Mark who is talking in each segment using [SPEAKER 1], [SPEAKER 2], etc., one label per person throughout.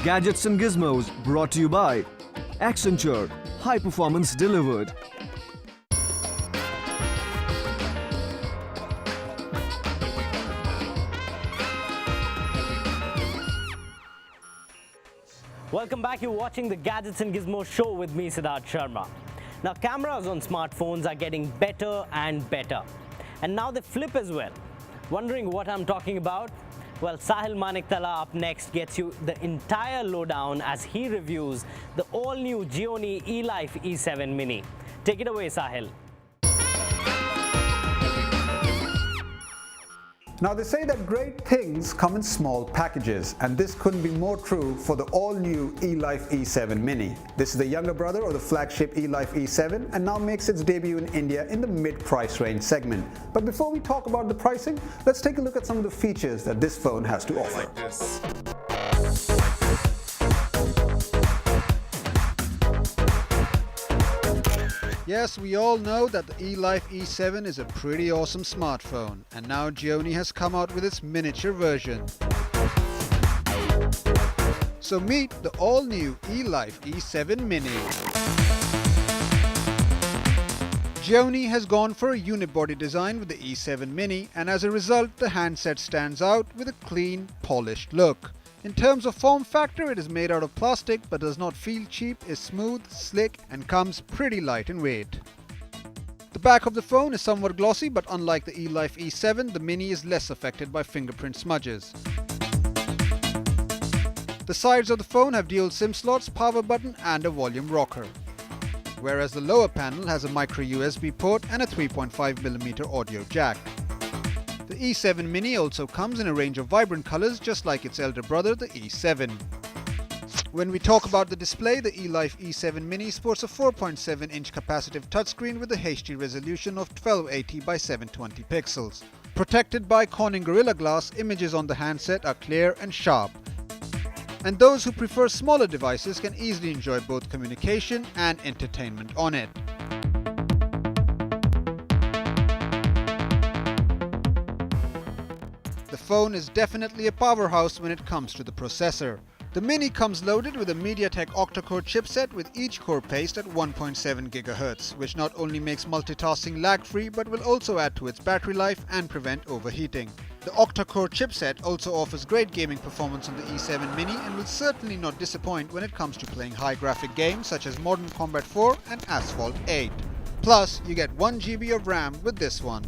[SPEAKER 1] Gadgets and Gizmos brought to you by Accenture, high performance delivered.
[SPEAKER 2] Welcome back, you're watching the Gadgets and Gizmos show with me, Siddhartha Sharma. Now, cameras on smartphones are getting better and better. And now they flip as well. Wondering what I'm talking about? Well, Sahil Maniktala up next gets you the entire lowdown as he reviews the all-new Gionee Elife E7 Mini. Take it away, Sahil.
[SPEAKER 3] Now they say that great things come in small packages, and this couldn't be more true for the all-new Elife E7 Mini. This is the younger brother of the flagship Elife E7 and now makes its debut in India in the mid-price range segment. But before we talk about the pricing, let's take a look at some of the features that this phone has to offer.
[SPEAKER 4] Yes, we all know that the Elife E7 is a pretty awesome smartphone, and now Gionee has come out with its miniature version. So meet the all-new Elife E7 Mini. Gionee has gone for a unibody design with the E7 Mini, and as a result the handset stands out with a clean, polished look. In terms of form factor, it is made out of plastic but does not feel cheap, is smooth, slick and comes pretty light in weight. The back of the phone is somewhat glossy, but unlike the Elife E7, the Mini is less affected by fingerprint smudges. The sides of the phone have dual SIM slots, power button and a volume rocker, whereas the lower panel has a micro USB port and a 3.5mm audio jack. The E7 Mini also comes in a range of vibrant colors just like its elder brother, the E7. When we talk about the display, the Elife E7 Mini sports a 4.7-inch capacitive touchscreen with a HD resolution of 1280 by 720 pixels. Protected by Corning Gorilla Glass, images on the handset are clear and sharp. And those who prefer smaller devices can easily enjoy both communication and entertainment on it. The phone is definitely a powerhouse when it comes to the processor. The Mini comes loaded with a MediaTek octa-core chipset with each core paced at 1.7 GHz, which not only makes multitasking lag-free but will also add to its battery life and prevent overheating. The octa-core chipset also offers great gaming performance on the E7 Mini and will certainly not disappoint when it comes to playing high graphic games such as Modern Combat 4 and Asphalt 8. Plus, you get 1 GB of RAM with this one.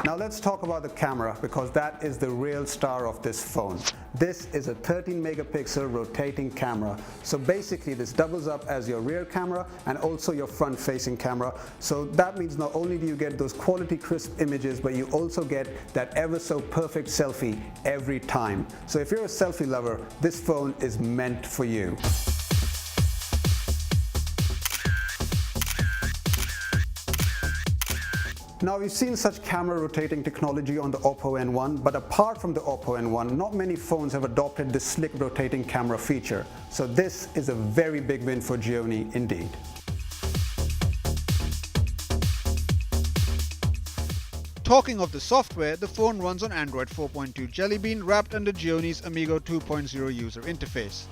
[SPEAKER 3] Now let's talk about the camera, because that is the real star of this phone. This is a 13 megapixel rotating camera. So basically this doubles up as your rear camera and also your front facing camera. So that means not only do you get those quality crisp images, but you also get that ever so perfect selfie every time. So if you're a selfie lover, this phone is meant for you. Now we've seen such camera rotating technology on the Oppo N1, but apart from the Oppo N1, not many phones have adopted this slick rotating camera feature. So this is a very big win for Gionee indeed.
[SPEAKER 4] Talking of the software, the phone runs on Android 4.2 Jelly Bean wrapped under Gionee's Amigo 2.0 user interface.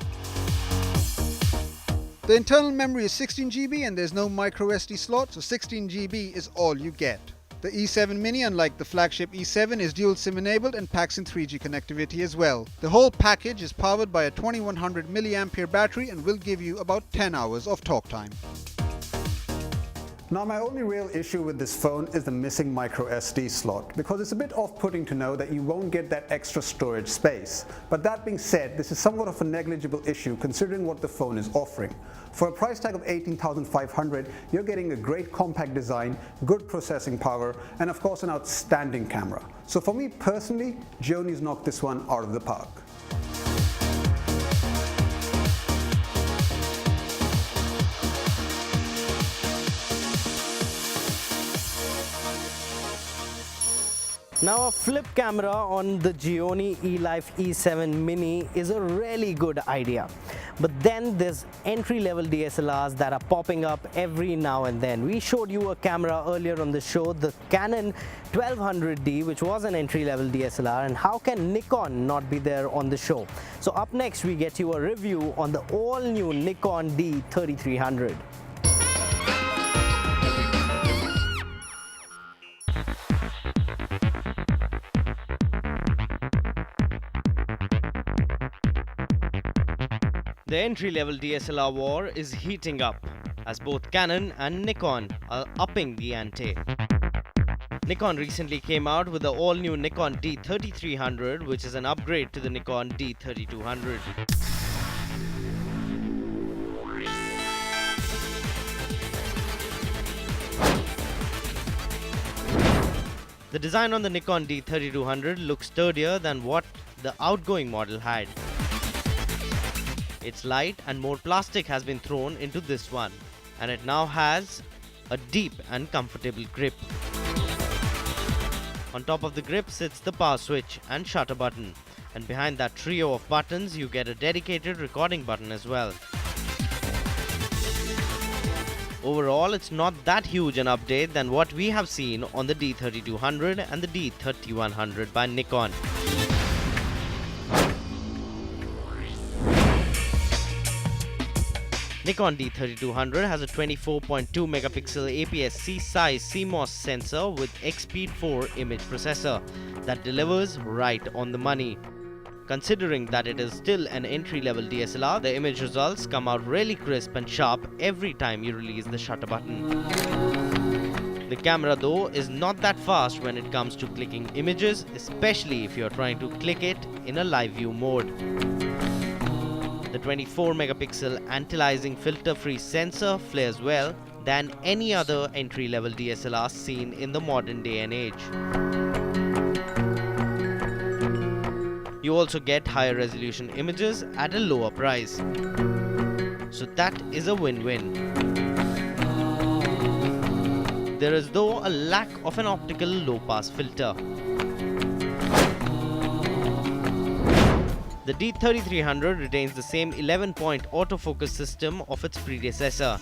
[SPEAKER 4] The internal memory is 16 GB and there's no micro SD slot, so 16 GB is all you get. The E7 Mini, unlike the flagship E7, is dual SIM enabled and packs in 3G connectivity as well. The whole package is powered by a 2100 mAh battery and will give you about 10 hours of talk time.
[SPEAKER 3] Now my only real issue with this phone is the missing micro SD slot, because it's a bit off-putting to know that you won't get that extra storage space. But that being said, this is somewhat of a negligible issue considering what the phone is offering. For a price tag of $18,500, you're getting a great compact design, good processing power, and of course an outstanding camera. So for me personally, Gionee's knocked this one out of the park.
[SPEAKER 2] Now a flip camera on the Gionee Elife E7 Mini is a really good idea. But then there's entry-level DSLRs that are popping up every now and then. We showed you a camera earlier on the show, the Canon 1200D, which was an entry-level DSLR, and how can Nikon not be there on the show? So up next we get you a review on the all-new Nikon D3300. The entry-level DSLR war is heating up as both Canon and Nikon are upping the ante. Nikon recently came out with the all-new Nikon D3300, which is an upgrade to the Nikon D3200. The design on the Nikon D3200 looks sturdier than what the outgoing model had. It's light and more plastic has been thrown into this one, and it now has a deep and comfortable grip. On top of the grip sits the power switch and shutter button, and behind that trio of buttons you get a dedicated recording button as well. Overall, it's not that huge an update than what we have seen on the D3200 and the D3100 by Nikon. Nikon D3200 has a 24.2 megapixel APS-C size CMOS sensor with XP4 image processor that delivers right on the money. Considering that it is still an entry-level DSLR, the image results come out really crisp and sharp every time you release the shutter button. The camera though is not that fast when it comes to clicking images, especially if you are trying to click it in a live view mode. The 24 megapixel anti-aliasing filter-free sensor flares well than any other entry-level DSLR seen in the modern day and age. You also get higher resolution images at a lower price. So that is a win-win. There is though a lack of an optical low-pass filter. The D3300 retains the same 11-point autofocus system of its predecessor.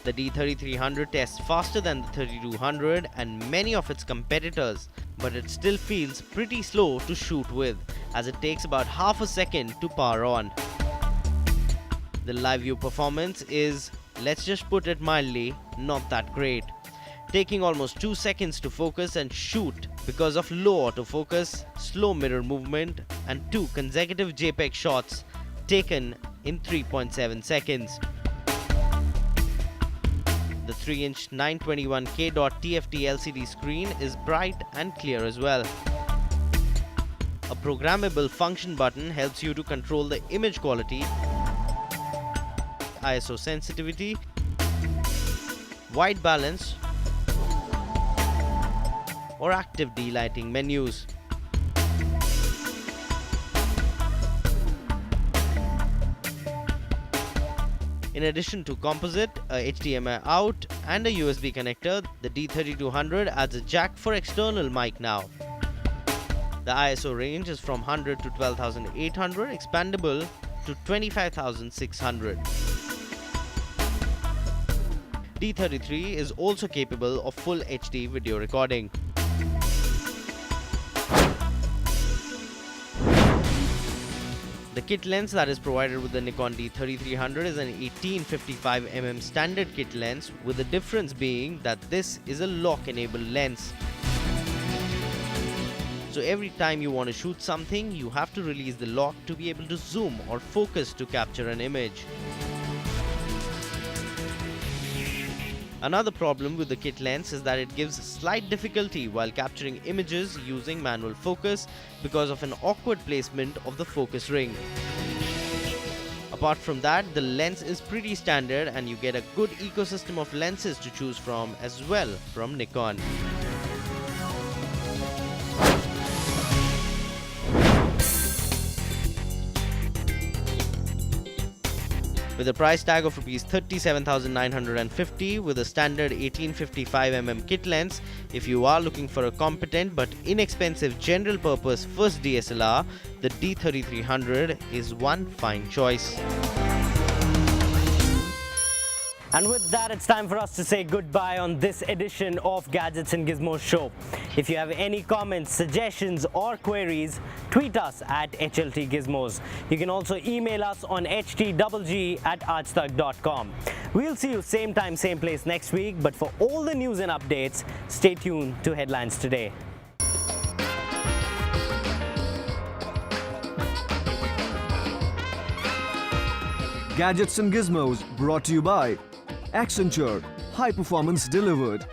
[SPEAKER 2] The D3300 tests faster than the 3200 and many of its competitors, but it still feels pretty slow to shoot with, as it takes about half a second to power on. The live view performance is, let's just put it mildly, not that great, taking almost 2 seconds to focus and shoot because of low autofocus, slow mirror movement, and 2 consecutive JPEG shots taken in 3.7 seconds. The 3-inch 921K.TFT LCD screen is bright and clear as well. A programmable function button helps you to control the image quality, ISO sensitivity, white balance, or active delighting menus. In addition to composite, a HDMI out and a USB connector, the D3200 adds a jack for external mic now. The ISO range is from 100 to 12,800, expandable to 25,600. D33 is also capable of full HD video recording. The kit lens that is provided with the Nikon D3300 is an 1855mm standard kit lens, with the difference being that this is a lock-enabled lens. So every time you want to shoot something, you have to release the lock to be able to zoom or focus to capture an image. Another problem with the kit lens is that it gives slight difficulty while capturing images using manual focus because of an awkward placement of the focus ring. Apart from that, the lens is pretty standard and you get a good ecosystem of lenses to choose from as well from Nikon.
[SPEAKER 5] with a price tag of Rs 37,950 with a standard 1855mm kit lens. If you are looking for a competent but inexpensive general purpose first DSLR, the D3300 is one fine choice.
[SPEAKER 2] And with that, it's time for us to say goodbye on this edition of Gadgets and Gizmos show. If you have any comments, suggestions or queries, tweet us at HLT Gizmos. You can also email us on htgg@aajtak.com. We'll see you same time, same place next week. But for all the news and updates, stay tuned to Headlines Today.
[SPEAKER 1] Gadgets and Gizmos brought to you by Accenture. High performance delivered.